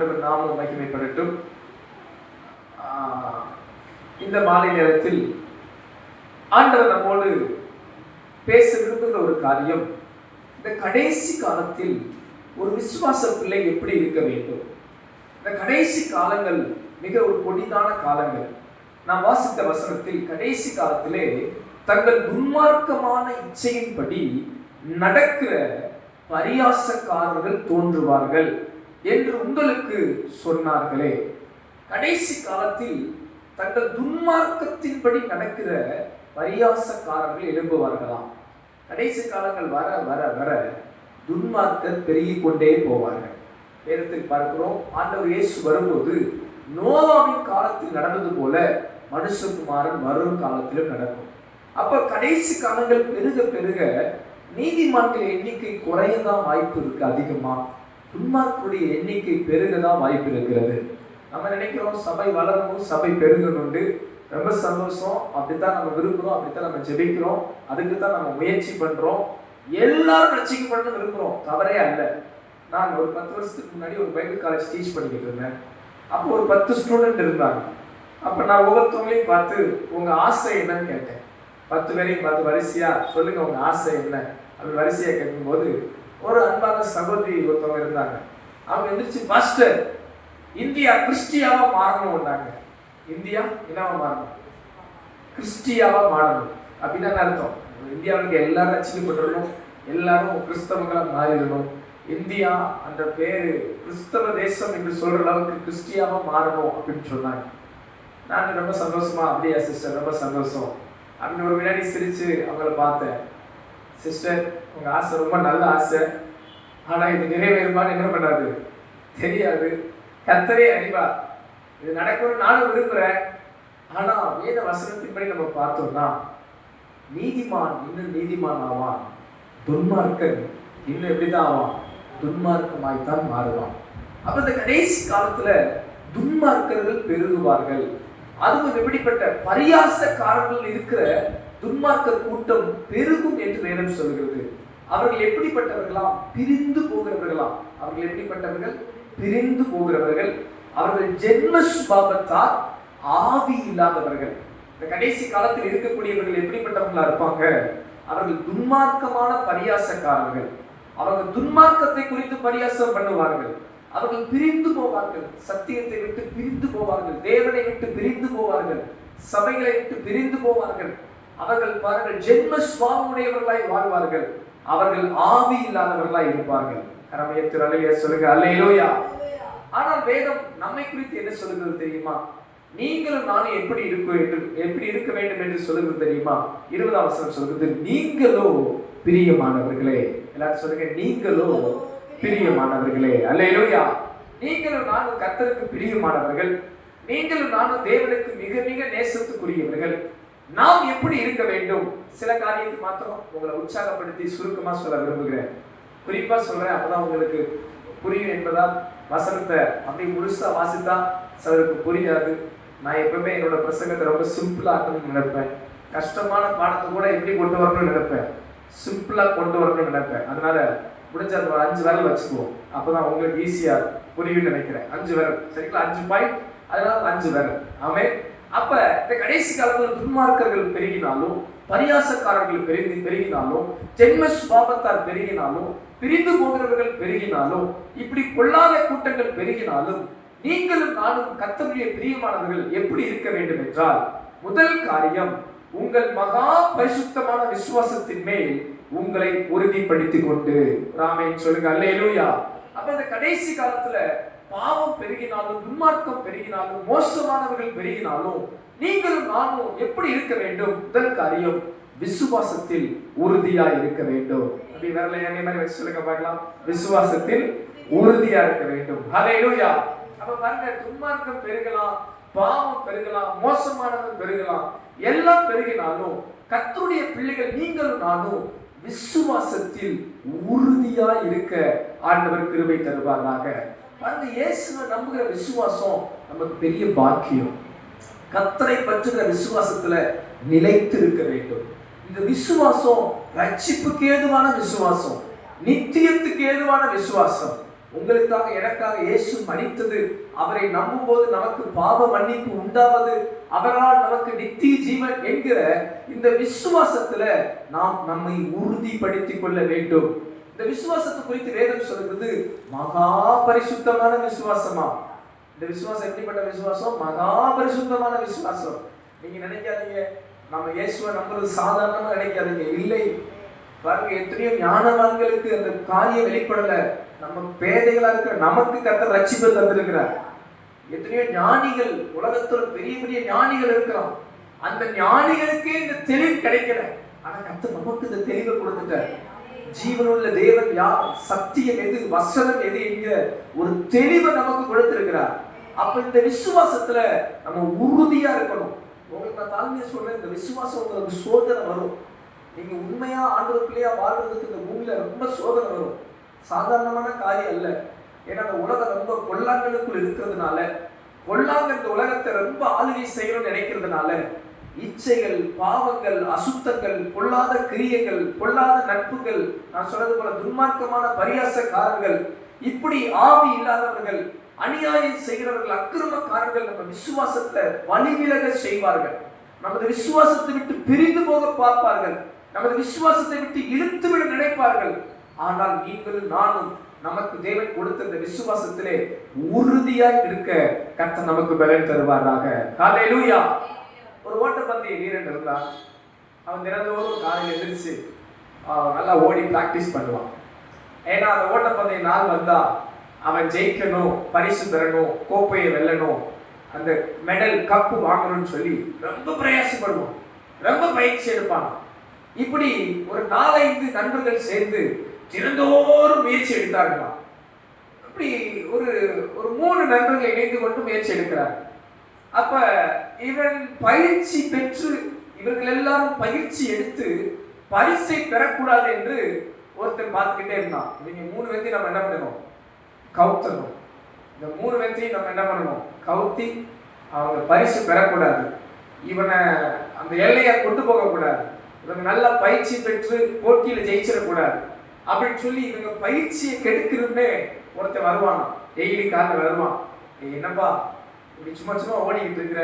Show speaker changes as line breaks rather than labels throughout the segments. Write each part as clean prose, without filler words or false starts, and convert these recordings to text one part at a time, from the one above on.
ஆண்டவர் நாமம் மகிமைப்படட்டும். இந்த மாலை நேரத்தில் ஆண்டவர் நம்மோடு பேச விரும்புகிற ஒரு காரியம், இந்த கடைசி காலத்தில் ஒரு விசுவாச பிள்ளை எப்படி இருக்க வேண்டும். இந்த கடைசி காலங்கள் மிக ஒரு கொடிதான காலங்கள். நாம் வாசித்த வசனத்தில் கடைசி காலத்திலே தங்கள் துன்மார்க்கமான இச்சையின்படி நடக்கிற பரியாசக்காரர்கள் தோன்றுவார்கள் என்று உங்களுக்கு சொன்னார்களே. கடைசி காலத்தில் தங்கள் துன்மார்க்கத்தின்படி நடக்கிற பரியாசக்காரர்கள் எழும்புவார்களாம். கடைசி காலங்கள் வர வர வர துன்மார்க்கர் பெருகிக் கொண்டே போவார்கள். வேதத்தில் பார்க்கிறோம், ஆண்டவர் இயேசு வரும்போது நோவாவின் காலத்தில் நடந்தது போல மனுஷகுமாரன் வரும் காலத்திலும் நடக்கும். அப்ப கடைசி காலங்கள் பெருக பெருக நீதிமான்கள் எண்ணிக்கை குறையதான் வாய்ப்பு இருக்கு அதிகமா, துன்மார்க்கருடைய எண்ணிக்கை பெருகதான் வாய்ப்பு இருக்கிறது. நம்ம நினைக்கிறோம் சபை வளரணும், சபை பெருகணுண்டு, ரொம்ப சந்தோஷம், அப்படித்தான் நம்ம விரும்புகிறோம், அப்படித்தான் நம்ம ஜெபிக்கிறோம், அதுக்கு தான் நம்ம முயற்சி பண்றோம், எல்லாரும் ரட்சிக்கப்படணும்னு விரும்புகிறோம், தவறே அல்ல. நான் ஒரு 10 வருஷத்துக்கு முன்னாடி ஒரு பைபிள் காலேஜ் டீச் பண்ணிக்கிட்டு இருந்தேன். அப்போ ஒரு 10 ஸ்டூடெண்ட் இருந்தாங்க. அப்போ நான் ஒவ்வொருத்தவங்களையும் பார்த்து உங்க ஆசை என்னன்னு கேட்டேன். 10 பேரையும் பார்த்து வரிசையா சொல்லுங்க உங்க ஆசை என்ன அப்படி வரிசையா கேட்கும்போது ஒரு அன்பான சகோதரி ஒருத்தவங்க இருந்தாங்க. அவங்க எந்திரிச்சு, பாஸ்டர் இந்தியா கிறிஸ்டியாவா மாறணும்னாங்க. இந்தியா என்னவா மாறணும்? கிறிஸ்டியாவா மாறணும். அப்படின்னு அர்த்தம், இந்தியாவுக்கு எல்லாரும் ரட்சிக்கப்படணும், எல்லாரும் கிறிஸ்தவங்களா மாறிடணும், இந்தியா அந்த பேரு கிறிஸ்தவ தேசம் என்று சொல்ற அளவுக்கு கிறிஸ்டியாவா மாறணும் அப்படின்னு சொன்னாங்க. நான் ரொம்ப சந்தோஷமா, அப்படியா சிஸ்டர், ரொம்ப சந்தோஷம் அப்படின்னு ஒரு வினாடி சிரிச்சு அவங்கள பார்த்தேன். சிஸ்டர் உங்க ஆசை ரொம்ப நல்ல ஆசை, ஆனா இது நிறைவேறுமான்னு என்ன பண்ணாது தெரியாது, கர்த்தரே அறிவார், இது நடக்கணும்னு நானும் விரும்புறேன். ஆனா வேத வசனத்தின்படி நம்ம பார்த்தோம்னா நீதிமான் இன்னும் நீதிமான் ஆவான், துன்மார்க்கன் இன்னும் எப்படிதான் ஆவான், துன்மார்க்கமாய்த்தான் மாறுவான். அப்ப இந்த கடைசி காலத்துல துன்மார்க்கர்கள் பெருகுவார்கள். அதுவும் எப்படிப்பட்ட பரியாசக்காரர்கள் இருக்கிற துன்மார்க்க கூட்டம் பெருகும் என்று வேதம் சொல்கிறது. அவர்கள் எப்படிப்பட்டவர்களாம்? பிரிந்து போகிறவர்களாம். அவர்கள் எப்படிப்பட்டவர்கள்? பிரிந்து போகிறவர்கள். அவர்கள் ஜென்ம சுபாவத்தால் ஆவி இல்லாதவர்கள். இந்த கடைசி காலத்தில் இருக்கக்கூடியவர்கள் எப்படிப்பட்டவர்களா இருப்பாங்க? அவர்கள் துன்மார்க்கமான பரியாசக்காரர்கள். அவர்கள் துன்மார்க்கத்தை குறித்து பரியாசம் பண்ணுவார்கள். அவர்கள் பிரிந்து போவார்கள், சத்தியத்தை விட்டு பிரிந்து போவார்கள், தேவனை விட்டு பிரிந்து போவார்கள், சபைகளை விட்டு பிரிந்து போவார்கள். அவர்கள் பாருங்கள் ஜென்ம சுவாவமுடையவர்களாய் வாழ்வார்கள். அவர்கள் ஆவி இல்லாதவர்களாய் இருப்பார்கள். கரமையத்தில் அல்லேலூயா சொல்லுங்க, அல்லேலூயா. ஆனால் வேதம் நம்மை குறித்து என்ன சொல்லுகிறது தெரியுமா? நீங்களும் நானும் எப்படி இருக்க வேண்டும் என்று சொல்லுகிறது தெரியுமா? 20ஆம் வசனம் சொல்லுகிறது, நீங்களோ பிரியமானவர்களே. எல்லாரும் சொல்லுங்க, நீங்களோ பிரியமானவர்களே. அல்லேலூயா. நீங்களும் நானும் கர்த்தருக்கு பிரியமானவர்கள், நீங்களும் நானும் தேவனுக்கு மிக மிக நேசத்துக்குரியவர்கள். நாம் எப்படி இருக்க வேண்டும்? சில காரியத்தை மாத்திரம் உங்களை உற்சாகப்படுத்தி சுருக்கமா சொல்ல விரும்புகிறேன். குறிப்பா சொல்றேன், அப்பதான் உங்களுக்கு புரியும் என்பதால் வசனத்தை அப்படி முழுசா வாசித்தா சிலருக்கு புரியாது. நான் எப்பவுமே என்னோட பிரசங்கத்தை ரொம்ப சிம்பிளா ஆக்கணும்னு நினைப்பேன். கஷ்டமான பாடத்தை கூட எப்படி கொண்டு வரணும்னு நினைப்பேன், சிம்பிளா கொண்டு வரணும்னு நினைப்பேன். அதனால முடிஞ்ச அந்த 5 விரல் வச்சுக்குவோம், அப்பதான் உங்களுக்கு ஈஸியா புரியும் நினைக்கிறேன். 5 விரல் சரிங்களா? 5 பாயிண்ட், அதனால 5 விரல். ஆமே. அப்ப இந்த கடைசி காலத்தில் துன்மார்க்கர்கள் பெருகினாலும், பரியாசக்காரர்கள் பெருகினாலும், ஜென்ம சுபாவத்தார் பெருகினாலும், பிரிந்து போகிறவர்கள் பெருகினாலும், இப்படி கொள்ளாத கூட்டங்கள் பெருகினாலும், நீங்களும் நானும் கர்த்தருடைய பிரியமானவர்கள் எப்படி இருக்க வேண்டும் என்றால், முதல் காரியம், உங்கள் மகா பரிசுத்தமான விசுவாசத்தின் மேல் உங்களை உறுதிப்படுத்திக் கொண்டு. ஆமென் சொல்லுங்க, அல்லேலூயா. அப்ப இந்த கடைசி காலத்துல பாவம் பெருகினாலும், துன்மார்க்கம் பெருகினாலும், மோசமானவர்கள் பெருகினாலும், நீங்களும் நானும் எப்படி இருக்க வேண்டும்? முதல் காரியம், விசுவாசத்தில் உறுதியா இருக்க வேண்டும். அப்படி வரல என்ன மாதிரி வச்சு சொல்லுங்க பார்க்கலாம். விசுவாசத்தில் உறுதியா இருக்க வேண்டும். ஹல்லேலூயா. அப்ப பாருங்க, துன்மார்க்கம் பெருகலாம், பாவம் பெருகலாம், மோசமானவர்கள் பெருகலாம், எல்லாம் பெருகினாலும் கர்த்தருடைய பிள்ளைகள் நீங்களும் நானும் விசுவாசத்தில் உறுதியா இருக்க ஆண்டவர் கிருபை தருவாராக. பாருங்க, இயேசுவை நம்புகிற விசுவாசம் நமக்கு பெரிய பாக்கியம். கர்த்தரை பற்றுகிற விசுவாசத்துல நிலைத்து இருக்க வேண்டும். இந்த விசுவாசம் ரட்சிப்புக்கு ஏதுவான விசுவாசம், நித்தியத்துக்கு ஏதுவான விசுவாசம். உங்களுக்காக எனக்காக இயேசு மரித்தது, அவரை நம்பும் போது நமக்கு பாவ மன்னிப்பு உண்டாவது, அவரால் நமக்கு நித்திய ஜீவன் என்கிற இந்த விசுவாசத்துல நாம் நம்மை உறுதிப்படுத்திக் கொள்ள வேண்டும். இந்த விசுவாசத்தை குறித்து வேதம் சொல்கிறது மகா பரிசுத்தமான விசுவாசமா. இந்த விசுவாசம் எப்படிப்பட்ட விசுவாசம்? மகா பரிசுத்தமான விசுவாசம். நீங்க நினைக்காதீங்க நம்ம இயேசுவை நம்புறது சாதாரணமா நினைக்காதீங்க. இல்லை, பாருங்க, எத்தனையோ ஞானவான்களுக்கு அந்த காரியம் வெளிப்படல. நம்ம பேதைகளா இருக்கிற நமக்கு கர்த்தர் ரட்சிப்பை தந்திருக்கிறார். எத்தனையோ ஞானிகள், உலகத்துல பெரிய பெரிய ஞானிகள் இருக்கிறோம், அந்த ஞானிகளுக்கே இந்த தெளிவு கிடைக்கல. ஆனா கர்த்தர் நமக்கு இந்த தெளிவை கொடுத்துட்டார். ஜீவனுள்ள தேவன் யார், சத்தியம் எது, வசனம் எது என்கிற ஒரு தெளிவை நமக்கு கொடுத்திருக்கிறார். அப்ப இந்த விசுவாசத்துல நம்ம உறுதியா இருக்கணும். உங்களுக்கு நான் தாழ்மையா சொல்றேன், இந்த விசுவாசம் உங்களுக்கு சோதனை வரும். நீங்க உண்மையா ஆண்டவர் பிள்ளையா வாழ்றதுக்கு இந்த பூமியில ரொம்ப சோதனை வரும். சாதாரணமான காரியம் அல்ல. ஏன்னா அந்த உலகம் ரொம்ப பொல்லாங்கனுக்குள் இருக்கிறதுனால, பொல்லாங்க இந்த உலகத்தை ரொம்ப ஆளுகை செய்யணும்னு நினைக்கிறதுனால, இச்சைகள், பாவங்கள், அசுத்தங்கள், பொல்லாத கிரியைகள், பொல்லாத நட்புகள், நான் சொன்னது போல துன்மார்க்கமான பரியாசக்காரர்கள், இப்படி ஆவி இல்லாதவர்கள், அநியாயம் செய்கிறவர்கள், அக்கிரமக்காரர்கள் நம்ம விசுவாசத்தை வழிவிலக செய்வார்கள். நமது விசுவாசத்தை விட்டு பிரிந்து போக பார்ப்பார்கள். நமது விசுவாசத்தை விட்டு இழுத்து விட நினைப்பார்கள். ஆனால் நீங்களும் நானும் நமக்கு தேவன் கொடுத்த இந்த விசுவாசத்திலே உறுதியாய் இருக்க கர்த்தர் நமக்கு பலன் தருவாராக. ஹல்லேலூயா. ஒரு ஓட்டப்பந்தய வீரன் இருந்தான். அவன் தினந்தோறும் காலையில் எந்திரிச்சு நல்லா ஓடி பிராக்டிஸ் பண்ணுவான். ஏன்னா அந்த ஓட்டப்பந்தய நாள் வந்தா அவன் ஜெயிக்கணும், பரிசு பெறணும், கோப்பையை வெல்லணும், அந்த மெடல் கப்பு வாங்கணும்னு சொல்லி ரொம்ப பிரயாசப்படுவான், ரொம்ப பயிற்சி எடுப்பான். இப்படி ஒரு 4-5 நண்பர்கள் சேர்ந்து தினந்தோறும் முயற்சி எடுத்தார்களாம். அப்படி ஒரு 3 நண்பர்கள் இணைந்து கொண்டு முயற்சி எடுக்கிறார். அப்ப இவன் பயிற்சி பெற்று, இவர்கள் எல்லாரும் பயிற்சி எடுத்து பரிசை பெறக்கூடாது என்று ஒருத்தர் பார்த்துக்கிட்டே இருந்தான். இவங்க 3 பேர்த்தையும் நம்ம என்ன பண்ணணும்? கவுத்தணும். இந்த 3 பேர்த்தையும் நம்ம என்ன பண்ணணும்? கவுத்தி அவங்க பரிசு பெறக்கூடாது, இவனை அந்த எல்லையை கொண்டு போகக்கூடாது, இவங்க நல்லா பயிற்சி பெற்று போட்டியில் ஜெயிச்சிடக்கூடாது அப்படின்னு சொல்லி இவங்க பயிற்சியை கெடுக்கிறதுன்னு ஒருத்தர் வருவானா. டெய்லி காலையில் வருவான். என்னப்பா இப்படி சும்மா சும்மா ஓடிக்கிட்டு இருக்கிற,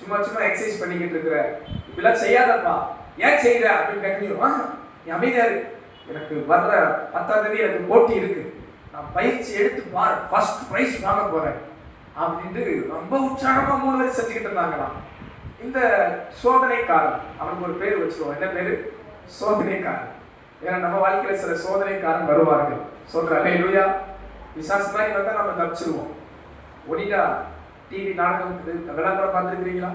சும்மா சும்மா எக்ஸசைஸ் பண்ணிக்கிட்டு இருக்கிற, இப்படிலாம் செய்யாதப்பா, ஏன் செய்யற அப்படின்னு கேட்கணும். நீ அமைதியாரு, எனக்கு வர்ற 10ஆம் தேதி எனக்கு போட்டி இருக்கு, நான் பயிற்சி எடுத்து பாரு, ஃபர்ஸ்ட் பிரைஸ் வாங்க போறேன் அப்படின்ட்டு ரொம்ப உற்சாகமா 3 பேர் செஞ்சுக்கிட்டு இருந்தாங்களாம். இந்த சோதனைக்காரன், அவனுக்கு ஒரு பேர் வச்சிருவோம். என்ன பேரு? சோதனைக்காரன். ஏன்னா நம்ம வாழ்க்கையில சில சோதனைக்காரன் வருவார்கள். சொல்ற அல்லேலூயா. விசாசு மாதிரி வந்தா நம்ம தப்பிச்சிருவோம். ஒனிடா டிவி நாடகம் இருக்குது, விளம்பரம் பார்த்துருக்கிறீங்களா?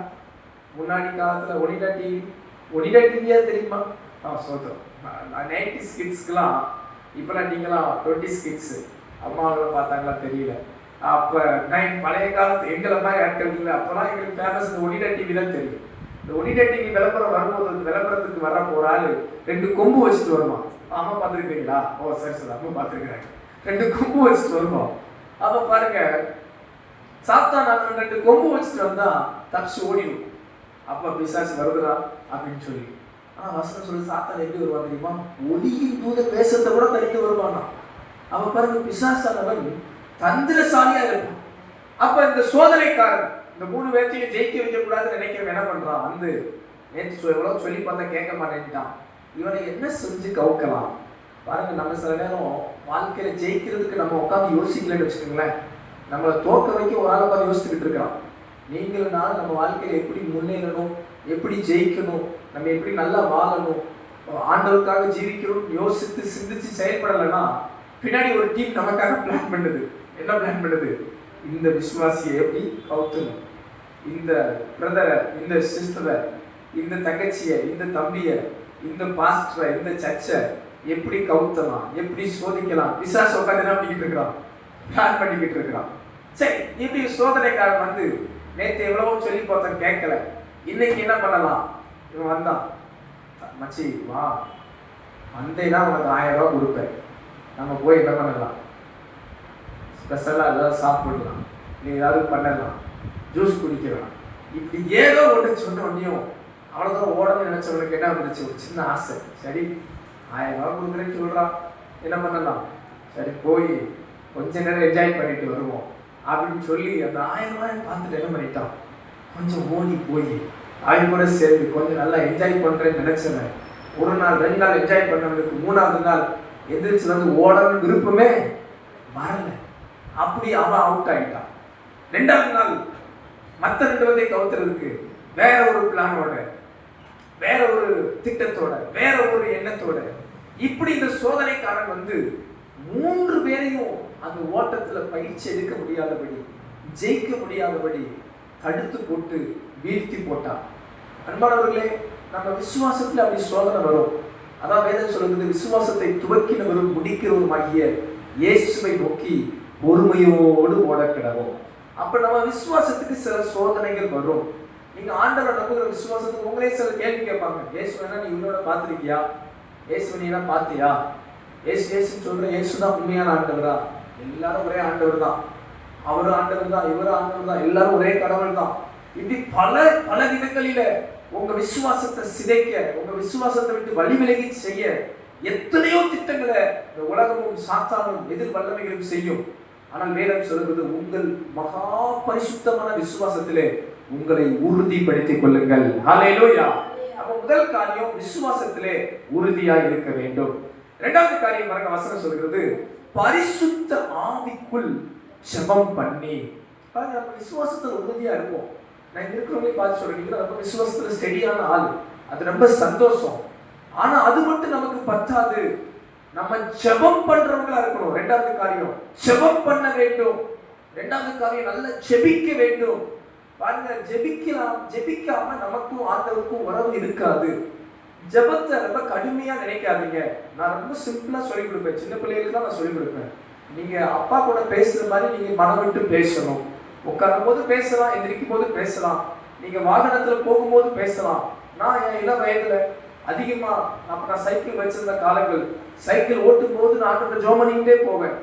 முன்னாடி காலத்துல ஒனிடா டிவியா தெரியுமா? சோதரம் 90s கிட்ஸ்க்குலாம், இப்பெல்லாம் நீங்களாம் 20s கிட்ஸ், அம்மாவெல்லாம் பார்த்தாங்களா தெரியல. அப்போ பழைய காலத்து எங்களை மாதிரி ஆட்கள் இல்லை. அப்போலாம் எங்களுக்கு ஃபேமஸ் இந்த ஒனிடா டிவி தான் தெரியும். இந்த ஒனிடா டிவி விளம்பரம் வரும்போது, அந்த விளம்பரத்துக்கு வர ஒரு ஆள் 2 கொம்பு வச்சுட்டு வருவான். அம்மா பார்த்துருக்கீங்களா? ஓ சரி சரி, அம்மா பார்த்துருக்குறாங்க. 2 கொம்பு வச்சுட்டு வருவோம். அப்போ பாருங்க, சாத்தான் 2 கொம்பு வச்சுட்டு வந்தா தப்பிச்சு ஓடிடும். அப்போ பிசாசு வருதுடா அப்படின்னு சொல்லி. ஆனால் வசனம் சொல்லி சாத்தான் எப்படி வருவான் தெரியுமா? ஒளியின் தூத பேசத்தை கூட தனித்து வருவானா. அவன் பாருங்க, பிசாசானவன் தந்திரசாலியா இருக்கும். அப்ப இந்த சோதனைக்காரன் இந்த 3 பேர்த்தையும் ஜெயிக்க வைக்கக்கூடாதுன்னு நினைக்கிறவன் என்ன பண்றான்? வந்து நேற்று எவ்வளவு சொல்லி பார்த்தா கேட்க மாட்டேன்ட்டான். இவனை என்ன செஞ்சு கவுக்கலாம்? பாருங்க, நம்ம சில நேரம் வாழ்க்கையில ஜெயிக்கிறதுக்கு நம்ம உட்காந்து யோசிக்கலன்னு வச்சுக்கோங்களேன், நம்மளை தோக்க வைக்க ஒரு ஆளை உட்காந்து யோசிச்சுக்கிட்டு இருக்கிறான். நீங்களும் நான் நம்ம வாழ்க்கையில எப்படி முன்னேறணும், எப்படி ஜெயிக்கணும், நம்ம எப்படி நல்லா வாழணும், ஆண்டவருக்காக ஜீவிக்கணும் யோசித்து சிந்திச்சு செயல்படலைன்னா பின்னாடி ஒரு டீம் நமக்காக பிளான் பண்ணுது. என்ன பிளான் பண்ணுது? இந்த விசுவாசியை எப்படி கவுத்தணும், இந்த பிரதரை, இந்த சிஸ்டரை, இந்த தங்கச்சியை, இந்த தம்பியை, இந்த பாஸ்டரை, இந்த சர்ச்சை எப்படி கவுத்தலாம், எப்படி சோதிக்கலாம், விசாச உட்காந்து என்ன பண்ணிக்கிட்டு இருக்கிறான்? பிளான் பண்ணிக்கிட்டு இருக்கிறான். சரி, இப்படி சோதனைக்காரன் வந்து நேற்று எவ்வளவோ சொல்லி பார்த்தோம், கேட்கல. இன்னைக்கு என்ன பண்ணலாம்? இவன் வந்தான், மச்சி வா, வந்தேன்னா உனக்கு 1000 ரூபா கொடுப்பேன், நம்ம போய் என்ன பண்ணலாம்? ஸ்பெஷலாக ஏதாவது சாப்பிடலாம், நீ ஏதாவது பண்ணலாம், ஜூஸ் குடிக்கலாம். இப்படி ஏதோ ஒன்று சொன்ன உடனேயும் அவ்வளோதான் ஓடணும்னு நினச்சவனுக்கு என்ன வந்துருச்சு? ஒரு சின்ன ஆசை. சரி 1000 ரூபா கொடுக்குறேன்னு சொல்கிறான், என்ன பண்ணலாம்? சரி போய் கொஞ்ச நேரம் என்ஜாய் பண்ணிட்டு வருவோம் அப்படின்னு சொல்லி அந்த 1000 ரூபாயை பார்த்துட்டு என்ன பண்ணிட்டான், கொஞ்சம் ஓடி போய் அவன் கூட சேர்ந்து கொஞ்சம் நல்லா என்ஜாய் பண்ணுறேன்னு நினைச்சவன் ஒரு நாள் 2 நாள் என்ஜாய் பண்ணவனுக்கு 3ஆவது நாள் எந்திரிச்சு வந்து ஓடணும்னு விருப்பமே வரல. அப்படி அவன் அவுட் ஆகிட்டான். 2ஆவது நாள் மற்ற 2 பேரையும் கவுத்துறதுக்கு வேற ஒரு பிளானோட, வேற ஒரு திட்டத்தோட, வேற ஒரு எண்ணத்தோட, இப்படி இந்த சோதனைக்காரன் வந்து 3 பேரையும் அந்த ஓட்டத்துல பயிற்சி எடுக்க முடியாதபடி, ஜெயிக்க முடியாதபடி தடுத்து போட்டு வீழ்த்தி போட்டான். அன்பானவர்களே, நம்ம விசுவாசத்துல அப்படி சோதனை வரும். அதான் வேதம் சொல்லுகிறது, விசுவாசத்தை துவக்கினவரும் முடிக்கிறவருமாகிய இயேசுவை நோக்கி பொறுமையோடு ஓட கிடவும். அப்ப நம்ம விசுவாசத்துக்கு சில சோதனைகள் வரும். நீங்க ஆண்டவர் நம்புகிற விசுவாசத்துக்கு உங்களே சில கேள்வி கேட்பாங்க. இயேசு வேணா நீ இவனோட பார்த்துருக்கியா, இயேசு நீ எல்லாம் பார்த்தியா, இயேசுன்னு சொல்ற இயேசுதான் உண்மையான ஆண்டவரா? எல்லாரும் ஒரே ஆண்டவர் தான், அவரு ஆண்டவர் தான், இவரு ஆண்டவர் தான், எல்லாரும் ஒரே கடவுள் தான். இப்படி பல பல விதங்களில உங்க விசுவாசத்தை சிதைக்க, உங்க விசுவாசத்தை விட்டு வழி விலகி செய்ய எத்தனையோ திட்டங்களை இந்த உலகமும் சாத்தானும் எதிர் வல்லமைகளும் செய்யும். ஆனால் வேதம் சொல்கிறது, உங்கள் மகா பரிசுத்தமான விசுவாசத்திலே உங்களை உறுதிப்படுத்திக் கொள்ளுங்கள். ஹல்லேலூயா. அப்ப முதல் காரியம் விசுவாசத்திலே உறுதியாக இருக்க வேண்டும். 2வது காரியம் பாருங்க, வசனம் சொல்கிறது, பரிசுத்த ஆவிக்குள் ஜெபம் பண்ணி. பாருங்க, நம்ம விசுவாசத்துல உறுதியா இருப்போம். நான் இருக்கிறவங்களே பார்த்து சொல்றீங்க, நம்ம விசுவாசத்துல ஸ்டெடியான ஆள், அது ரொம்ப சந்தோஷம். ஆனா அது மட்டும் நமக்கு பத்தாது, நம்ம ஜெபம் பண்றவங்களா இருக்கணும். 2வது காரியம் ஜெபம் பண்ண வேண்டும். 2வது காரியம் நல்ல ஜெபிக்க வேண்டும். பாருங்க, ஜெபிக்காம நமக்கும் ஆண்டவருக்கும் உறவு இருக்காது. ஜெபத்தை ரொம்ப கடுமையா நினைக்காதீங்க. நான் ரொம்ப சிம்பிளா சொல்லிக் கொடுப்பேன். சின்ன பிள்ளைகளுக்கு தான் நான் சொல்லிக் கொடுப்பேன். நீங்க அப்பா கூட பேசுற மாதிரி நீங்க மனம் விட்டு பேசணும். உட்காரும் போது பேசலாம், எந்திரிக்கும் போது பேசலாம், நீங்க வாகனத்துல போகும்போது பேசலாம். நான் என் இள வயதுல அதிகமா நான் சைக்கிள் வச்சிருந்த காலங்கள், சைக்கிள் ஓட்டும் போது நான் ஆண்டவரை ஜெபம் பண்ணிக்கிட்டே போவேன்,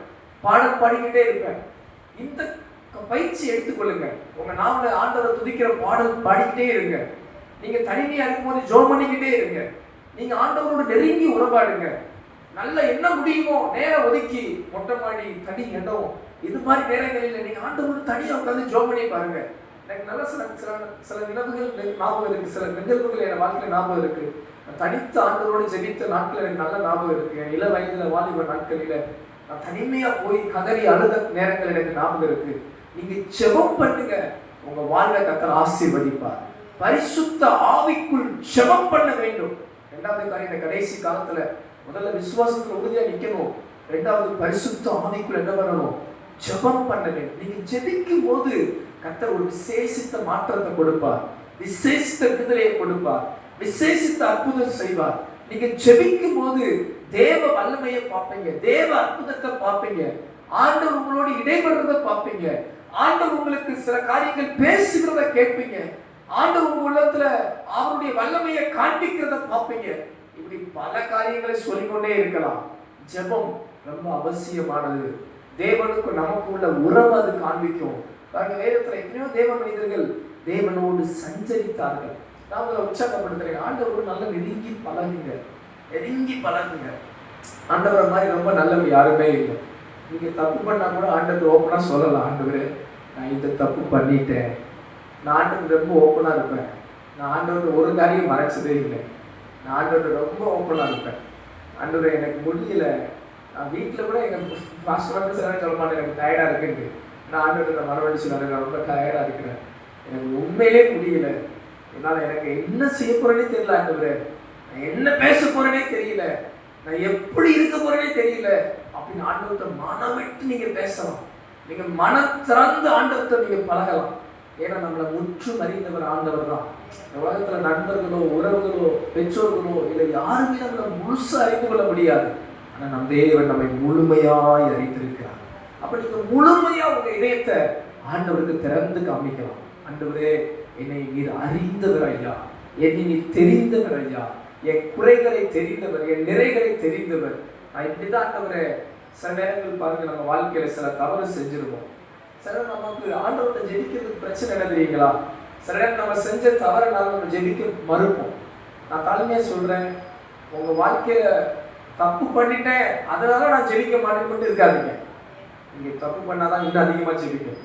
பாடல் பாடிக்கிட்டே இருப்பேன். இந்த பயிற்சி எடுத்துக்கொள்ளுங்க. உங்க நாம ஆண்டவரை துதிக்கிற பாடல் பாடிக்கிட்டே இருங்க. நீங்க தனிமையா இருக்கும்போது ஜெபம் பண்ணிக்கிட்டே இருங்க. நீங்க ஆண்டவரோட நெருங்கி உறவாடுங்க. நல்ல என்ன முடியுமோ நேரம் ஒதுக்கி மொட்டை மாடி, தனி இடம், இது மாதிரி நேரங்களில் நீங்க ஆண்டவரோட தனியா உட்காந்து ஜெபம் பண்ணி பாருங்க. எனக்கு நல்ல சில நினைவுகள் ஞாபகம் இருக்கு, சில நிகழ்வுகள் என் வாழ்க்கையில ஞாபகம் இருக்கு. தனித்து ஆண்டவரோடு ஜெபித்த நாட்கள் எனக்கு நல்ல ஞாபகம் இருக்கு. என் இள வயதுல வாலிப நாட்களில நான் தனிமையா போய் கதறி அழுத நேரங்கள் எனக்கு ஞாபகம் இருக்கு. நீங்க ஜெபம் பண்ணுங்க, உங்க வாழ்வை கர்த்தர் ஆசீர்வதிப்பார். பரிசுத்த ஆவிக்குள் ஜெபம் பண்ண வேண்டும். 2வது காரியம், இந்த கடைசி காலத்துல முதல்ல விசுவாசத்துல உறுதியா நிக்கணும். 2வது பரிசுத்த ஆவிக்குள் என்ன பண்ணணும், ஜெபம் பண்ண வேண்டும். நீங்க ஜெபிக்கும் போது கர்த்தர் ஒரு விசேஷித்த மாற்றத்தை கொடுப்பார், விசேஷித்த விடுதலையை கொடுப்பார், விசேஷித்த அற்புதம் செய்வார். நீங்க ஜெபிக்கும் போது தேவ வல்லமையை பார்ப்பீங்க, தேவ அற்புதத்தை பார்ப்பீங்க, ஆண்டவர் உங்களோடு இடைபெறுறதை பார்ப்பீங்க, ஆண்டவர் உங்களுக்கு சில காரியங்கள் பேசுகிறத கேட்பீங்க, ஆண்டவர் உங்க உள்ளத்துல அவருடைய வல்லமையை காண்பிக்கிறத பார்ப்பீங்க. இப்படி பல காரியங்களை சொல்லிக்கொண்டே இருக்கலாம். ஜெபம் ரொம்ப அவசியமானது. தேவனுக்கு நமக்கு உள்ள உறவு அது காண்பிக்கும். பாருங்க, வேதத்துல எத்தனையோ தேவ மனிதர்கள் தேவனோடு சஞ்சரித்தார்கள். நான் உங்களை உற்சாகப்படுத்துறேன், ஆண்டவரோடு நல்ல நெருங்கி பழகுங்க, நெருங்கி பழகுங்க. ஆண்டவரை மாதிரி ரொம்ப நல்லவர் யாருமே இல்லை. நீங்க தப்பு பண்ணா கூட ஆண்டவர் ஓப்பனா சொல்லலாம், ஆண்டவரே நான் இந்த தப்பு பண்ணிட்டேன். நான் ஆண்டவர் ரொம்ப ஓப்பனா இருப்பேன். நான் ஆண்டவர் ஒரு காரியம் மறைச்சதே இல்லை. நான் ஆண்டவர் ரொம்ப ஓப்பனா இருப்பேன். ஆண்டவர் எனக்கு முடியல, நான் வீட்டில் கூட எங்கள் மாஸ்டர் வந்து சில சொல்ல மாட்டேன், எனக்கு டயர்டாக இருக்குன்னு. நான் ஆண்டவர் மறுபடியும் சொன்னாங்க, நான் ரொம்ப டயர்டாக இருக்கிறேன், எனக்கு உண்மையிலே முடியல, என்னால் எனக்கு என்ன செய்ய போறேனே தெரியல ஆண்டவரே, நான் என்ன பேச போறேனே தெரியல, நான் எப்படி இருக்க போறேனே தெரியல அப்படின்னு ஆண்டவர்கிட்ட மனம் விட்டு நீங்க பேசலாம். நீங்க மனம் திறந்து ஆண்டவர்கிட்ட நீங்க பழகலாம். ஏன்னா நம்மளை முற்றும் அறிந்தவர் ஆண்டவர் தான். இந்த உலகத்துல நண்பர்களோ, உறவுகளோ, பெற்றோர்களோ இல்லை யாருமே நம்மளை முழுசா அறிந்து கொள்ள முடியாது. ஆனா நம் தேவன் நம்மை முழுமையாய் அறிந்திருக்கிறார். அப்ப நீங்க முழுமையா உங்க இதயத்தை ஆண்டவருக்கு திறந்து காமிக்கலாம். ஆண்டவரே, என்னை நீர் அறிந்தவர் ஐயா, என்னை நீர் தெரிந்தவர் ஐயா, என் குறைகளை தெரிந்தவர், என் நிறைகளை தெரிந்தவர். நான் இப்படிதான் ஆண்டவரே. சில நேரங்கள் பாருங்க, நம்ம வாழ்க்கையில சில தவறு செஞ்சிருவோம். சில நமக்கு ஆண்டவர்கிட்ட ஜெபிக்கிறதுக்கு பிரச்சனை என்ன தெரியுங்களா? சில நேரம் நம்ம செஞ்ச தவறுனால நம்ம ஜெபிக்க மறுப்போம். நான் தாழ்மையா சொல்றேன், உங்க வாழ்க்கையில தப்பு பண்ணிட்டேன் அதனால நான் ஜெபிக்க மாட்டேன்னு இருக்காதீங்க. நீங்கள் தப்பு பண்ணாதான் இன்னும் அதிகமாக ஜெபிக்கும்.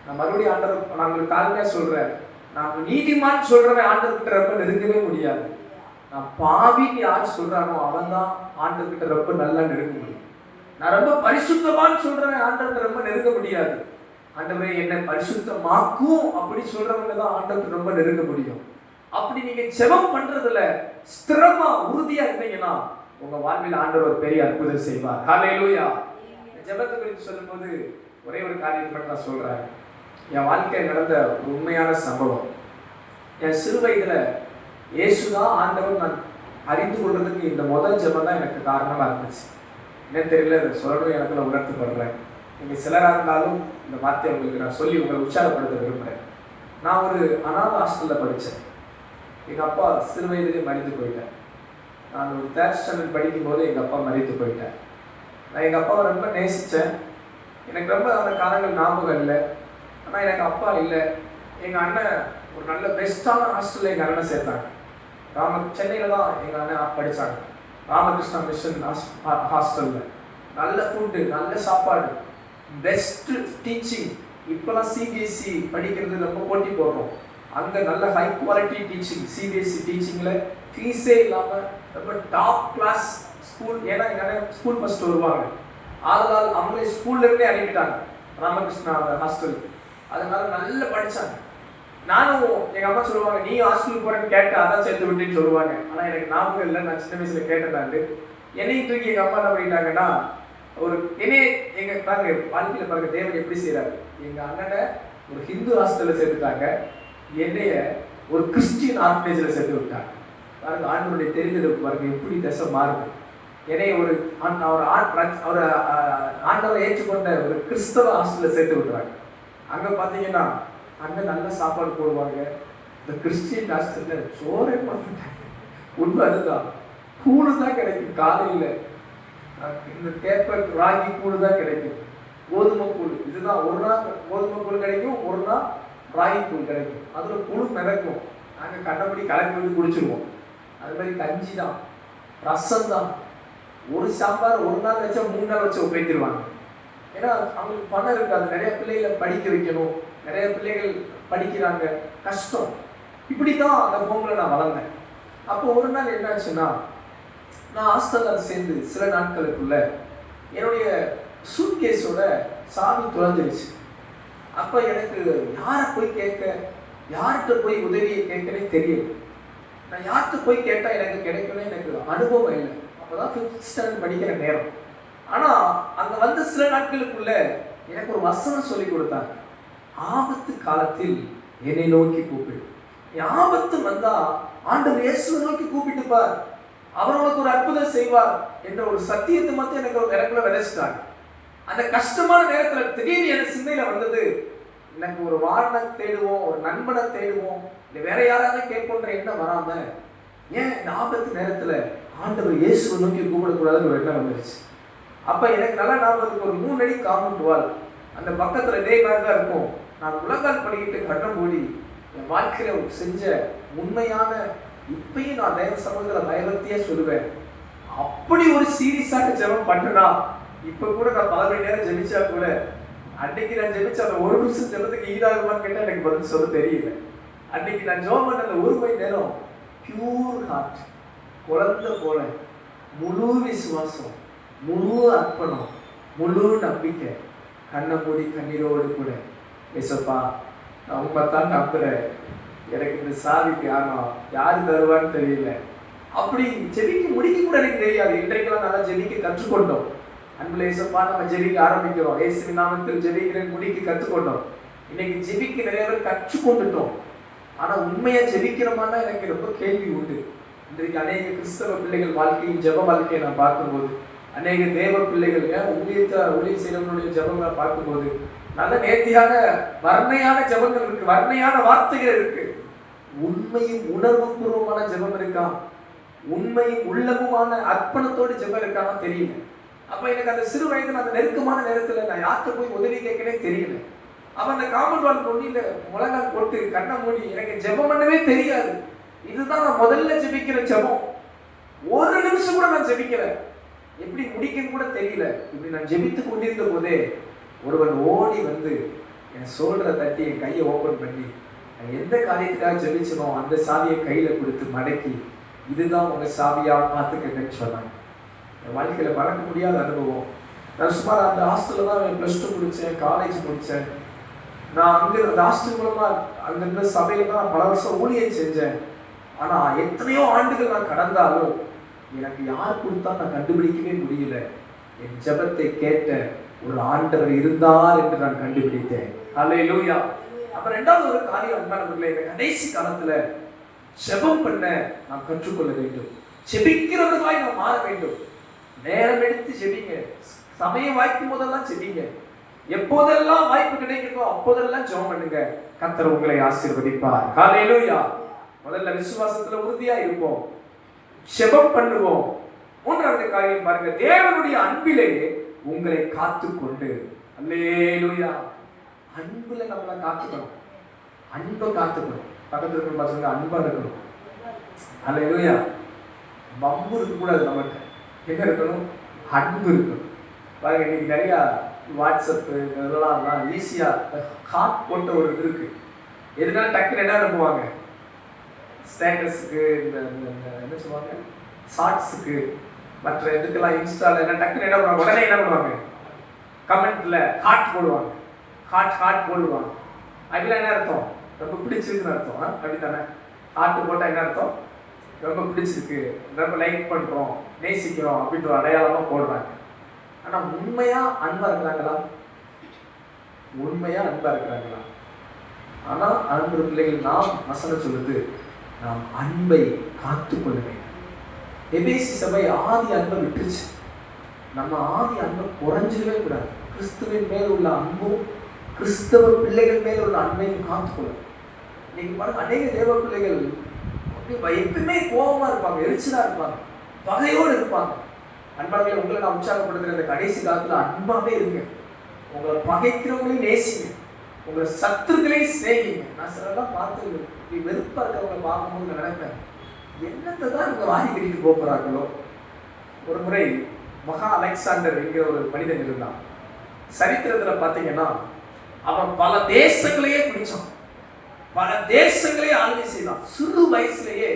நான் மறுபடியும் ஆண்டவர், நான் உங்களுக்கு தாழ்மையாக சொல்கிறேன், நான் நீதிமான் சொல்கிறவன் ஆண்டவர்கிட்ட ரொம்ப நெருங்கவே முடியாது. நான் பாவின்னு யார் சொல்கிறானோ அவன் தான் ஆண்டவர்கிட்ட ரொம்ப நல்லா நெருங்க முடியும். நான் ரொம்ப பரிசுத்தமான்னு சொல்கிறவன் ஆண்டவர்கிட்ட ரொம்ப நெருங்க முடியாது. ஆண்டவரே என்னை பரிசுத்தமாக்கும் அப்படி சொல்கிறவங்க தான் ஆண்டவர்கிட்ட ரொம்ப நெருங்க முடியும். அப்படி நீங்கள் ஜெபம் பண்ணுறதுல ஸ்திரமாக உறுதியாக இருந்தீங்கன்னா உங்கள் வாழ்வில் ஆண்டவர் ஒரு பெரிய அற்புதம் செய்வார். ஹல்லேலூயா. ஜெபத்தை குறித்து சொல்லும்போது ஒரே ஒரு காரியத்தை மட்டும் நான் சொல்கிறேன். என் வாழ்க்கையில் நடந்த ஒரு உண்மையான சம்பவம். என் சிறு வயதில் இயேசுதான் ஆண்டவர் நான் அறிந்து கொள்றதுக்கு இந்த முதல் ஜெபம் தான் எனக்கு காரணமாக இருந்துச்சு. என்ன தெரியல, இதை சொல்லணும் எனக்கு நான் உணர்த்துப்படுறேன். நீங்கள் சிலராக இருந்தாலும் இந்த வார்த்தையை உங்களுக்கு நான் சொல்லி உங்களை உற்சாகப்படுத்த விரும்புகிறேன். நான் ஒரு அனாதை ஹாஸ்டலில் படித்தேன். எங்கள் அப்பா சிறு வயதிலே மறித்து போயிட்டேன். நான் ஒரு 3rd ஸ்டாண்டர்ட் படிக்கும்போது எங்கள் அப்பா மறித்து போயிட்டேன். நான் எங்கள் அப்பாவை ரொம்ப நேசித்தேன். எனக்கு ரொம்ப அந்த காலங்கள் ஞாபகம் இல்லை. ஆனால் எனக்கு அப்பா இல்லை. எங்கள் அண்ணன் ஒரு நல்ல பெஸ்ட்டான ஹாஸ்டலில் எங்கள் அண்ணனை சேர்த்தாங்க. சென்னையில் தான் எங்கள் அண்ணன் படித்தாங்க. ராமகிருஷ்ணா மிஷன் ஹாஸ்டலில். நல்ல ஃபுட்டு, நல்ல சாப்பாடு, பெஸ்ட்டு டீச்சிங். இப்போலாம் சிபிஎஸ்சி படிக்கிறது ரொம்ப போட்டி போடுறோம். அங்கே நல்ல ஹை குவாலிட்டி டீச்சிங், சிபிஎஸ்சி டீச்சிங்கில் ஃபீஸே இல்லாமல் ரொம்ப டாப் கிளாஸ் ஸ்கூல். ஏன்னா எங்கள் ஸ்கூல் ஃபஸ்ட்டு வருவாங்க. அதனால் அவங்களே ஸ்கூல்லேருந்தே அனுப்பிட்டாங்க ராமகிருஷ்ணா ஹாஸ்டல். அதனால் நல்லா படித்தாங்க. நானும் எங்கள் அம்மா சொல்லுவாங்க, நீ ஹாஸ்டலுக்கு போகிறேன்னு கேட்டு அதான் சேர்த்து விட்டுன்னு சொல்லுவாங்க. ஆனால் எனக்கு ஞாபகம் இல்லை, நான் சின்ன வயசில் கேட்டதாண்டு. என்னையும் தூக்கி எங்கள் அம்மா என்ன பண்ணிட்டாங்கன்னா, ஒரு எங்கள் பாருங்க வாழ்க்கையில் பாருங்க தேவன் எப்படி செய்கிறாரு. எங்கள் அண்ணனை ஒரு ஹிந்து ஹாஸ்டலில் சேர்த்துட்டாங்க, என்னைய ஒரு கிறிஸ்டியன் ஆர்ஃபனேஜில் சேர்த்து விட்டாங்க. பாருங்க ஆண்டவருடைய தெரிந்தெடுப்பு பாருங்க எப்படி தசை மாறுது. என்னைய ஒரு ஆண்டவரை ஏற்றுக்கொண்ட ஒரு கிறிஸ்தவ ஹாஸ்டலில் சேர்த்து விட்டுறாங்க. அங்கே பார்த்தீங்கன்னா அங்கே நல்ல சாப்பாடு போடுவாங்க. இந்த கிறிஸ்டியன் ஹாஸ்டலில் சோறே பார்த்துட்டாங்க. உண்மை அதுதான். கூழு தான் கிடைக்கும் காலையில். இந்த பேப்பர் ராகி கூழு தான் கிடைக்கும், கோதுமை கூழ். இதுதான் ஒரு நாள் கோதுமை கூழ் கிடைக்கும், ஒரு நாள் ராகி கூழ் கிடைக்கும். அதில் கூழு மிதக்கும். நாங்கள் கண்டபடி கலக்கி வந்து குடிச்சிருவோம். அது மாதிரி கஞ்சி தான், ரசம் தான். ஒரு சாம்பார் ஒரு நாள் வச்சா 3 நாள் வச்சு உபயோகிடுவாங்க. ஏன்னா அவங்களுக்கு பணம் இருக்காது. நிறைய பிள்ளைகளை படிக்க வைக்கணும், நிறைய பிள்ளைகள் படிக்கிறாங்க, கஷ்டம். இப்படி தான் அந்த ஹோமில் நான் வளர்ந்தேன். அப்போ ஒரு நாள் என்னாச்சுன்னா, நான் ஹாஸ்டலில் சேர்ந்து சில நாட்களுக்குள்ள என்னுடைய சூட்கேஸோட சாவி தொலைஞ்சிருச்சு. அப்போ எனக்கு யாரை போய் கேட்க, யார்கிட்ட போய் உதவியை கேட்கனே தெரியல. நான் யார்கிட்ட போய் கேட்டால் எனக்கு கிடைக்கணும் எனக்கு அனுபவம் இல்லை. அப்போ தான் 5th ஸ்டாண்டர்ட் படிக்கிற நேரம். ஆனால் அங்கே வந்து சில நாட்களுக்குள்ள எனக்கு ஒரு வசனம் சொல்லி கொடுத்தாங்க. ஆபத்து காலத்தில் என்னை நோக்கி கூப்பிடு. ஆபத்து வந்தால் ஆண்டவர் இயேசுவை நோக்கி கூப்பிட்டு பார், அவர் உனக்கு ஒரு அற்புதம் செய்வார் என்ற ஒரு சத்தியத்தை மட்டும் எனக்குள்ள விதைச்சிட்டாங்க. அந்த கஷ்டமான நேரத்தில் திடீர்னு எனக்கு சிந்தையில் வந்தது, எனக்கு ஒரு வாழனை தேடுவோம், ஒரு நண்பனை தேடுவோம், இல்லை வேற யாராவது கேட்போன்ற எண்ணம் வராம, ஏன் இந்த ஆபத்து நேரத்தில் ஆண்டவர் இயேசுவை நோக்கி கூப்பிடக்கூடாதுன்னு ஒரு எண்ணம் வந்துருச்சு. அப்போ எனக்கு நல்லா ஞாபகத்துக்கு ஒரு 3 அடி காம்பவுண்ட் வால், அந்த பக்கத்தில் இதே மாதிரி தான் இருக்கும். நான் உலகால் படிக்கிட்டு கண்ணம் மூடி என் வாழ்க்கையில் செஞ்ச உண்மையான, இப்பயும் நான் தேவ சமூகத்தில் பயபக்தியாக சொல்லுவேன், அப்படி ஒரு சீரியஸாக ஜெபம் பண்ணுனா இப்போ கூட நான் பல மணி நேரம் ஜெபிச்சா கூட அன்னைக்கு நான் ஜெபிச்ச அந்த 1 நிமிஷம் ஜெபத்துக்கு ஈடாகுமான்னு கேட்டால் எனக்கு பதில் சொல்ல தெரியல. அன்னைக்கு நான் ஜெபம் பண்ண அந்த 1 மணி நேரம் பியூர் ஹார்ட், குழந்தை போல முழு விசுவாசம், முழு அர்ப்பணம், முழு நம்பிக்கை, கண்ணை மூடி கண்ணீரோடு கூட, ஏசப்பா நான் உங்கத்தான் நம்புறேன், எனக்கு இந்த சாவிக்கு யார் தருவான்னு தெரியல. அப்படி ஜெபிக்க முடிக்க கூட எனக்கு தெரியாது. இன்றைக்கெல்லாம் நல்லா ஜெபிக்க கற்றுக்கொண்டோம். அன்புல ஏசப்பா நம்ம ஜெபிக்க ஆரம்பிக்கிறோம். இயேசுவின் நாமத்தில் ஜெபிக்கிறேன் முடிக்க கற்றுக்கொண்டோம். இன்னைக்கு ஜெபிக்க நிறைய பேர் கற்றுக்கொண்டுட்டோம். ஆனால் உண்மையா ஜெபிக்கிறோமான்னா எனக்கு ரொம்ப கேள்வி உண்டு. இன்றைக்கு அநேக கிறிஸ்தவ பிள்ளைகள் வாழ்க்கையின் ஜெப வாழ்க்கையை நான் பார்க்கும்போது, அநேக தேவ பிள்ளைகள் ஊழியம் செய்யறவங்களுடைய ஜெபங்களை பார்க்கும்போது நல்ல நேர்த்தியான வர்ணையான ஜெபங்கள் இருக்கு, வர்ணையான வார்த்தைகள் இருக்கு. உண்மையும் உணர்வு பூர்வமான ஜெபம் இருக்கா, உண்மையும் உள்ளமுமான அர்ப்பணத்தோடு ஜெபம் இருக்கான்னு தெரியல. அப்ப எனக்கு அந்த சிறு வயதில் அந்த நெருக்கமான நேரத்துல நான் யார்கிட்ட போய் உதவி கேட்கனே தெரியல. அப்ப அந்த காமன் வால் பொண்ணில முழங்கால் போட்டு கண்ணை மூடி எனக்கு ஜெபம் பண்ணவே தெரியாது. இதுதான் நான் முதல்ல ஜெபிக்கிற ஜெபம். 1 நிமிஷம் கூட நான் ஜெபிக்கல, எப்படி முடிக்கன்னு கூட தெரியல. இப்படி நான் ஜெபித்து கொண்டிருந்த போதே ஒருவன் ஓடி வந்து என் சோல்டரை தட்டி என் கையை ஓப்பன் பண்ணி நான் எந்த காரியத்துக்காக ஜெபிச்சனோ அந்த சாவியை கையில் கொடுத்து மடக்கி இதுதான் உங்கள் சாவியாக பார்த்துக்கிட்டேன்னு சொன்னாங்க. என் வாழ்க்கையில் மறக்க முடியாத அனுபவம். நான் சுமார் அந்த ஹாஸ்டலில் தான் +2 முடித்தேன், காலேஜ் முடித்தேன். நான் அங்கே அந்த ஹாஸ்டல் மூலமாக அங்கே இருந்த சபையில் தான் பல வருஷம் ஊழியம் செஞ்சேன். ஆனால் எத்தனையோ ஆண்டுகள் நான் கடந்தாலும் எனக்கு யார் கொடுத்தா நான் கண்டுபிடிக்கவே முடியல. என் ஜெபத்தை கேட்ட ஒரு ஆண்டவர் இருந்தார் என்று நான் கண்டுபிடித்தேன். அல்லேலூயா. அப்ப ரெண்டாவது ஒரு காரியம் அன்பானவர்களே, இந்த கடைசி காலத்துல ஜெபம் பண்ண நாம் கற்றுக்கொள்ள வேண்டும். ஜெபிக்கிறவர்களாய் நாம் மாற வேண்டும். நேரம் எடுத்து ஜெபிங்க. சமயம் வாய்க்கும் போதெல்லாம் ஜெபிங்க. எப்போதெல்லாம் வாய்ப்பு கிடைக்குதோ அப்போதெல்லாம் ஜெபம் பண்ணுங்க. கர்த்தர் உங்களை ஆசீர்வதிப்பார். ஹல்லேலூயா. முதல்ல விசுவாசத்துல உறுதியா இருப்போம், ஜெபம் பண்ணுவோம். மூன்றாவது காரியம் பாருங்க, தேவனுடைய அன்பிலே உங்களை காத்துக்கொண்டு. அல்லேலூயா. அன்புல நம்மளை காத்துக்கணும், அன்பை காத்துக்கணும். பக்கத்துல இருக்கிற பசங்க அன்பா இருக்கணும். அல்லேலூயா. வம்பு இருக்கக்கூடாது. நமக்கு என்ன இருக்கணும்? அன்பு இருக்கணும். பாருங்க, இன்னைக்கு நிறைய வாட்ஸ்அப்பு இதெல்லாம் ஈஸியா ஹார்ட் போட்ட ஒரு இது இருக்கு. எதுனாலும் டக்குன்னு என்ன அனுப்புவாங்க? ஸ்டேட்டஸுக்கு, இந்த என்ன சொல்லுவாங்க, ஷார்ட்ஸுக்கு, மற்ற இதுக்கெல்லாம் இன்ஸ்டால என்ன டக்குன்னு என்ன பண்ணுவாங்க? உடனே என்ன பண்ணுவாங்க? கமெண்ட்ல ஹார்ட் போடுவாங்க. ஹார்ட் போடுவாங்க. அதுலாம் என்ன அர்த்தம்? ரொம்ப பிடிச்சிருக்குன்னு அர்த்தம். அப்படித்தானே? ஹார்ட் போட்டால் என்ன அர்த்தம்? ரொம்ப பிடிச்சிருக்கு, ரொம்ப லைக் பண்ணுறோம், நேசிக்கிறோம் அப்படின்ற அடையாளமாக போடுறாங்க. ஆனால் உண்மையாக அன்பாக இருக்கிறாங்களா? உண்மையாக அன்பாக இருக்கிறாங்களா? ஆனால் அன்பு பிள்ளைகள், நாம் வசனம் சொல்லுது, நாம் அன்பை காத்துக்கொள்ள வேண்டும். எபேசி சபை ஆதி அன்பை விட்டுருச்சு. நம்ம ஆதி அன்பை குறைஞ்சிடவே கூடாது. கிறிஸ்துவின் மேல் உள்ள அன்பும் கிறிஸ்தவ பிள்ளைகள் மேல் உள்ள அன்பையும் காத்துக்கொள்ளும். இன்னைக்கு பாருங்க, அநேக தேவ பிள்ளைகள் எப்பவுமே கோபமா இருப்பாங்க, எரிச்சலா இருப்பாங்க, பகையோடு இருப்பாங்க. அன்பாளர்களே, உங்களை நான் உற்சாகப்படுத்துகிற இந்த கடைசி காலத்துல அன்பாவே இருங்க. உங்களை பகைக்கிறவங்களையும் நேசிங்க, உங்களை சத்துருக்களையும் சிநேகிங்க. நான் சிலரெல்லாம் பார்த்து இப்படி வெறுப்பா இருக்கிறவங்களை பார்க்கும்போது நான் நினைப்பேன், என்னத்தை தான் இவங்க வாங்கி கட்டிட்டு போகிறாங்களோ. ஒரு முறை மகா அலெக்சாண்டர் என்கிற ஒரு மனிதன் இருந்தான். சரித்திரத்துல பார்த்தீங்கன்னா அவன் பல தேசங்களையே பிடிச்சான், பல தேசங்களையே ஆளுகை செய்தான். சிறு வயசுலேயே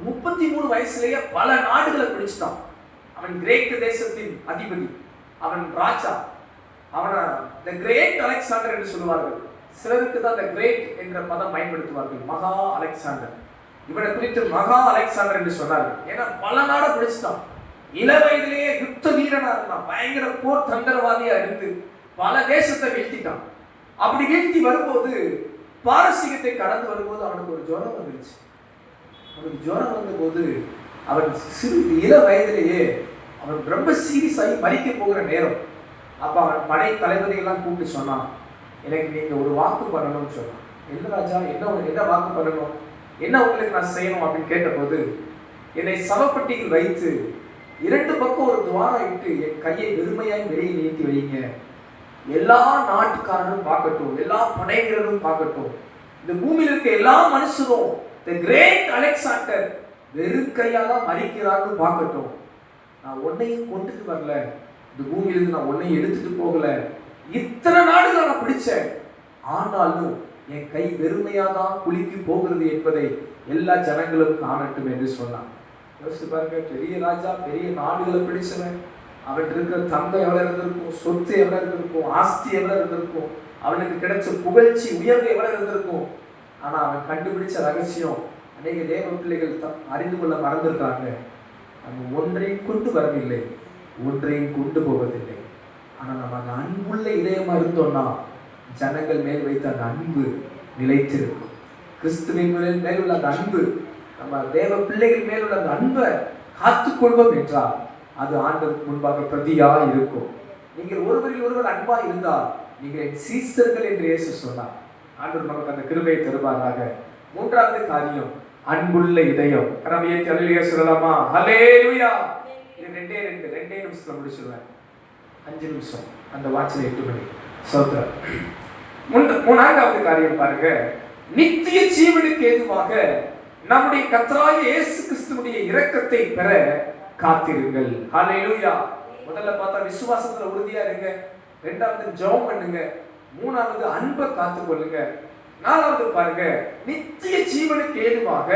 33 வயசுலேயே பல நாடுகளை பிடிச்சிட்டான். அவன் கிரேக்க தேசத்தின் அதிபதி, அவன் ராஜா. அவனை த கிரேட் அலெக்சாண்டர் என்று சொல்லுவார்கள். சிலருக்கு தான் த கிரேட் என்ற பதம் பயன்படுத்துவார்கள். மகா அலெக்சாண்டர், இவனை குறித்து மகா அலெக்சாண்டர் என்று சொன்னார்கள். ஏன்னா பல நாடை பிடிச்சிட்டான். இள வயதிலேயே யுத்த வீரனா இருந்தான், பயங்கர போர் தந்திரவாதியா இருந்து பல தேசத்தை வீழ்த்திட்டான். அப்படி வீழ்த்தி வரும்போது, பாரசீகத்தை கடந்து வரும்போது அவனுக்கு ஒரு ஜுரம் வந்துருச்சு. அவனுக்கு ஜுரம் வந்தபோது அவன் இள வயதிலேயே அவன் ரொம்ப சீரியஸ் ஆகி மறிக்க போகிற நேரம். அப்ப அவன் படை தளபதிகள்லாம் கூப்பிட்டு சொன்னான், எனக்கு நீங்க ஒரு வாக்கு பண்ணணும்னு சொன்னான். என்ன ராஜா, என்ன வாக்கு பண்ணணும், என்ன உங்களுக்கு நான் செய்யணும் அப்படின்னு கேட்டபோது, என்னை சவப்பட்டியில் வைத்து 2 பக்கம் ஒரு துவாரம் இட்டு என் கையை வெறுமையாய் வெளியே நீட்டி வைங்க. எல்லா நாட்டுக்காரனும் பார்க்கட்டும், எல்லா படை வீரர்களும் பார்க்கட்டும், இந்த பூமியில் இருக்க எல்லா மனுஷரும் தி கிரேட் அலெக்சாண்டர் வெறும் கையால மறிக்கிறான்னு பார்க்கட்டும். நான் ஒன்னையும் கொண்டுட்டு வரல, இந்த பூமியிலிருந்து நான் ஒன்னையும் எடுத்துட்டு போகல. இத்தனை நாடுகளை நான் பிடிச்சேன், ஆனாலும் என் கை வெறுமையா தான் குலுக்கி போகிறது என்பதை எல்லா ஜனங்களும் காணட்டும் என்று சொன்னான். யோசிச்சு பாருங்க, பெரிய ராஜா, பெரிய நாடுகளை பிடிச்சவன். அவன் இருக்கிற தந்தை எவ்வளவு இருந்திருக்கும், சொத்து எவ்வளவு இருந்திருக்கும், ஆஸ்தி எவ்வளவு இருந்திருக்கும், அவனுக்கு கிடைச்ச புகழ்ச்சி உயர்வு எவ்வளவு இருந்திருக்கும். ஆனா அவன் கண்டுபிடிச்ச ரகசியம் அநேக தேவ பிள்ளைகள் அறிந்து கொள்ள மறந்திருக்காங்க. நம்ம ஒன்றையும் கொண்டு வரவில்லை, ஒன்றையும் கொண்டு போவதில்லை. ஆனா நம்ம அந்த அன்புள்ள இதயமா இருந்தோம்னா ஜனங்கள் மேல் வைத்த அந்த அன்பு நிலைத்திருக்கும். கிறிஸ்துவின் மேல் உள்ள அந்த அன்பு, நம்ம தேவ பிள்ளைகள் மேல் உள்ள அந்த அன்பை காத்துக்கொள்வோம் என்றால் அது ஆண்டவருக்கு முன்பாக பிரதியா இருக்கும். நீங்கள் ஒருவரில் ஒருவர் அன்பா இருந்தால் நீங்கள் என் சீசர்கள் என்று இயேசு சொன்னார். ஆண்டவர் நமக்கு அந்த கிருபையை தருவாராக. மூன்றாவது காரியம், அன்புள்ள இதயம். கரமையை அல்லேலூயா சொல்லலாமா? ஹல்லேலூயா. இது 2 நிமிஷத்துல முடிச்சிடுவேன். 5 நிமிஷம், அந்த வாட்சில் 8 மணி. சோத்ரா. மூணாவது காரியம் பாருங்க, நித்திய ஜீவனுக்கு ஏதுவாக நம்முடைய கர்த்தராகிய இயேசு கிறிஸ்துவுடைய இரக்கத்தை பெற காத்திருங்கள். ஹல்லேலூயா. முதல்ல பார்த்தா விசுவாசத்துல உறுதியா இருங்க. ரெண்டாவது ஜெபம் பண்ணுங்க, மூணாவது அன்பை காத்துக்கொள்ளுங்க, நாலாவது பாருங்க நித்திய ஜீவனுக்கு ஏதுவாக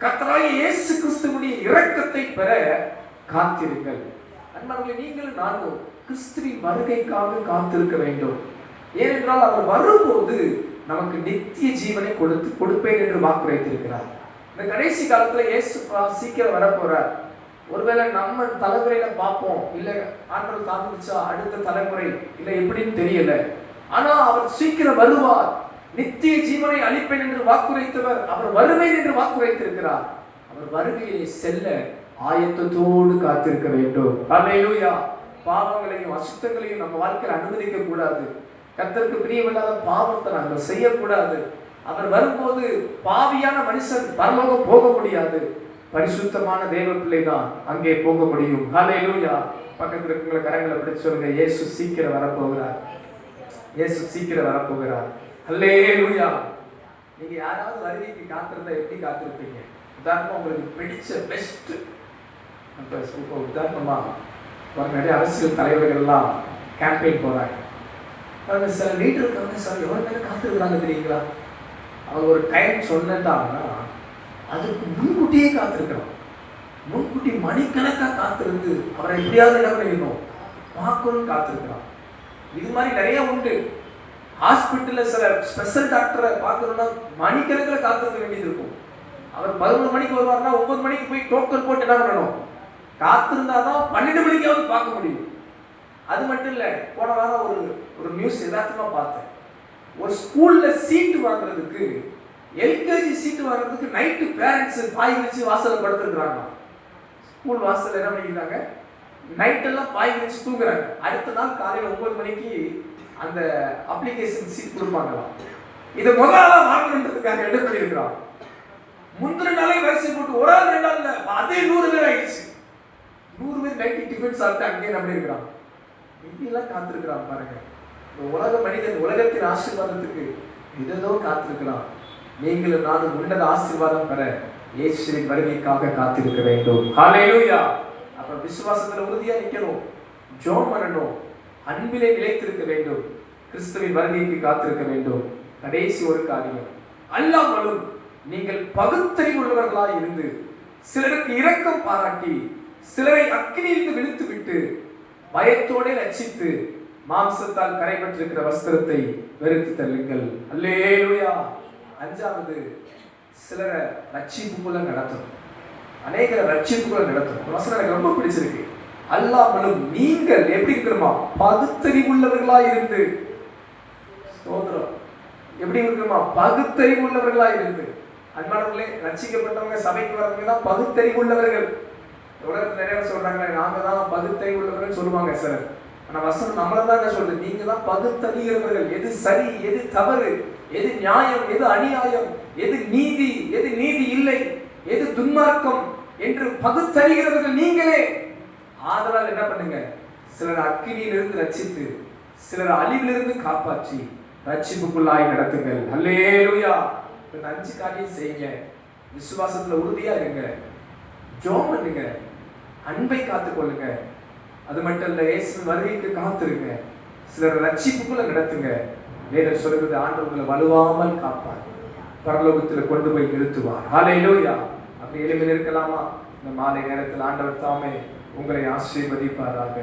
கர்த்தராகிய இயேசு கிறிஸ்துவின் இரக்கத்தை பெற காத்திருங்கள். அன்பானவர்களே, நீங்களும் நானும் கிறிஸ்துவின் வருகைக்காக காத்திருக்க வேண்டும். ஏனென்றால் அவர் வரும்போது நமக்கு நித்திய ஜீவனை கொடுப்பேன் என்று வாக்குரைத்திருக்கிறார். இந்த கடைசி காலத்துல இயேசு சீக்கிரம் வரப்போறார். ஒருவேளை நம்ம தலைமுறையில பார்ப்போம், இல்ல ஆண்டவர் தாங்குச்சா அடுத்த தலைமுறை இல்ல எப்படின்னு தெரியல. ஆனா அவர் சீக்கிரம் வருவார். நித்திய ஜீவனை அளிப்பேன் என்று வாக்குரைத்தவர் அவர் வருவேன் என்று வாக்குரைத்திருக்கிறார். அவர் வருகையை செல்ல ஆயத்தத்தோடு காத்திருக்க வேண்டும். அல்லேலூயா. பாவங்களையும் அசுத்தங்களையும் நம்ம வாழ்க்கையில் அனுமதிக்க கூடாது. கர்த்தருக்கு பிரியமில்லாத பாவத்தை நாங்கள் செய்யக்கூடாது. அவர் வரும்போது பாவியான மனுஷன் பரலோகம் போக முடியாது. பரிசுத்தமான தேவ பிள்ளை தான் அங்கே போக முடியும். அல்லேலூயா. பக்கத்தில் இருக்கிற கரங்களை பிடிச்சு சொல்லுங்க, இயேசு சீக்கிரம் வரப்போகிறார். இயேசு சீக்கிரம் வரப்போகிறார். அல்லேலூயா. நீங்க யாராவது வருகைக்கு காத்திருந்தா எப்படி காத்திருப்பீங்க? உதாரணமா உங்களுக்கு பிடிச்ச பெஸ்ட் உதாரணமா நிறைய அரசியல் தலைவர்கள் எல்லாம் கேம்பெயின் போறாங்க. சில லீடர் இருக்காங்க, சார் எவ்வளவு நேரம் காத்திருக்கிறாங்க தெரியுங்களா? அவங்க ஒரு டைம் சொன்னாங்கன்னா அதுக்கு முன்கூட்டியே காத்திருக்கிறோம். முன்கூட்டி மணிக்கணக்காக காத்திருந்து அவரை எப்படியாவது என்ன பண்ணிடணும் பார்க்கணும்னு காத்திருக்கிறான். இது மாதிரி நிறைய உண்டு. ஹாஸ்பிட்டல்ல சில ஸ்பெஷல் டாக்டரை பார்க்கணும்னா மணிக்கணக்கில் காத்திருக்க வேண்டியது இருக்கும். அவர் 11 மணிக்கு வருவார்னா 9 மணிக்கு போய் டோக்கன் போட்டு என்ன பண்ணணும், காத்திருந்தாதான் 12 மணிக்காவது பார்க்க முடியும். அது மட்டும் இல்லை, போன வாரம் ஒரு நியூஸ் யதார்த்தமா பார்த்தேன். ஒரு ஸ்கூல்ல சீட்டு வாங்குறதுக்கு, எல்கேஜி சீட்டு வாங்குறதுக்கு நைட்டு பேரண்ட்ஸ் பாய் வச்சு வாசல்ல படுத்துருக்குறாங்க. ஸ்கூல் வாசல்ல என்ன பண்ணிக்கிறாங்க, நைட்டெல்லாம் பாய் வச்சு தூங்குறாங்க. அடுத்த நாள் காலையில் 9 மணிக்கு அந்த அப்ளிகேஷன் சீட் கொடுப்பாங்களாம். இதை முதல்ல வாங்கணுன்றதுக்காக என்ன பண்ணியிருக்கிறான், முந்தின நாளே வரிசை போட்டு ஒரு ஆள் 2 நாள் இல்லை, அதே 100 பேர் ஆயிடுச்சு. 100 பேர் நைட்டு டிஃபன் சாப்பிட்டு அங்கேயே நம்பி இருக்கிறான். இப்படியெல்லாம் காத்திருக்கிறான் பாருங்க. உலக மனிதன் உலகத்தின் ஆசீர்வாதத்துக்கு இதோ காத்திருக்கிறான். நீங்களும் நானும் உன்னத ஆசீர்வாதம் பெற இயேசுவின் வருகைக்காக காத்திருக்க வேண்டும். ஹல்லேலூயா. அப்ப விசுவாசத்துல உறுதியா நிக்கணும், ஜெபம் பண்ணணும், அன்பிலே நிலைத்திருக்க வேண்டும், கிறிஸ்துவின் வருகைக்கு காத்திருக்க வேண்டும். கடைசி ஒரு காரியம், அல்லாமலும் நீங்கள் பகுத்தறிவு உள்ளவர்களாய் இருந்து சிலருக்கு இரக்கம் பாராட்டி சிலரை அக்கினியிலிருந்து விழுத்து விட்டு பயத்தோட ரட்சித்து மாம்சத்தால் கரைபற்றிருக்கிற வஸ்திரத்தை வெறுத்து தள்ளுங்கள். அல்லேலூயா. 5வது, சிலரை ரட்சிப்புக்குள்ள நடத்தணும். அநேகரை ரட்சிப்புக்குள்ள நடத்தணும். வசனம் எனக்கு ரொம்ப பிடிச்சிருக்கு. அல்லாமலும் நீங்கள் எப்படி இருக்கணுமா, பகுத்தறிவுள்ளவர்களா இருந்து. ஸ்தோத்திரம். எப்படி இருக்கணுமா, பகுத்தறிவுள்ளவர்களா இருந்து. அன்பானவர்களே, ரட்சிக்கப்பட்டவங்க சபைக்கு வரவங்க தான் பகுத்தறிவுள்ளவர்கள். உலகத்துல நிறைய சொல்றாங்களே, நாங்க தான் பகுத்தறிவுள்ளவர்கள் சொல்லுவாங்க சார். ஆனா வசனம் நம்மள தான் என்ன சொல்றது, நீங்க தான் பகுத்தறிகிறவர்கள். எது சரி, எது தவறு, எது நியாயம், எது அநியாயம், எது நீதி, எது நீதி இல்லை, எது துன்மார்க்கம் என்று பகுத்தறிகிறவர்கள் நீங்களே. ஆதலால் என்ன பண்ணுங்க, சிலர் அக்கினியிலிருந்து ரட்சித்து சிலர் அழிவிலிருந்து காப்பாற்றி ரட்சிப்புக்குள்ளாய் நடத்துங்கள். அல்லேலூயா. இந்த 5 காரியம் செய்யுங்க. விசுவாசத்துல உறுதியா இருங்க, ஜெபம் பண்ணுங்க, அன்பை காத்துக்கொள்ளுங்க. அது மட்டும் இல்ல, இயேசுவின் வருகைக்கு காத்திருங்க, சிலர் ரட்சிப்புக்குள்ள நடத்துங்க. வேதம் சொல்கிறது, ஆண்டவர்களை வலுவாமல் காப்பார், பரலோகத்துல கொண்டு போய் நிறுத்துவார். ஹல்லேலூயா. அப்படி எளிமையில் இருக்கலாமா? இந்த மாலை நேரத்தில் ஆண்டவர் தாமே உங்களை ஆசீர்வதிப்பாராக.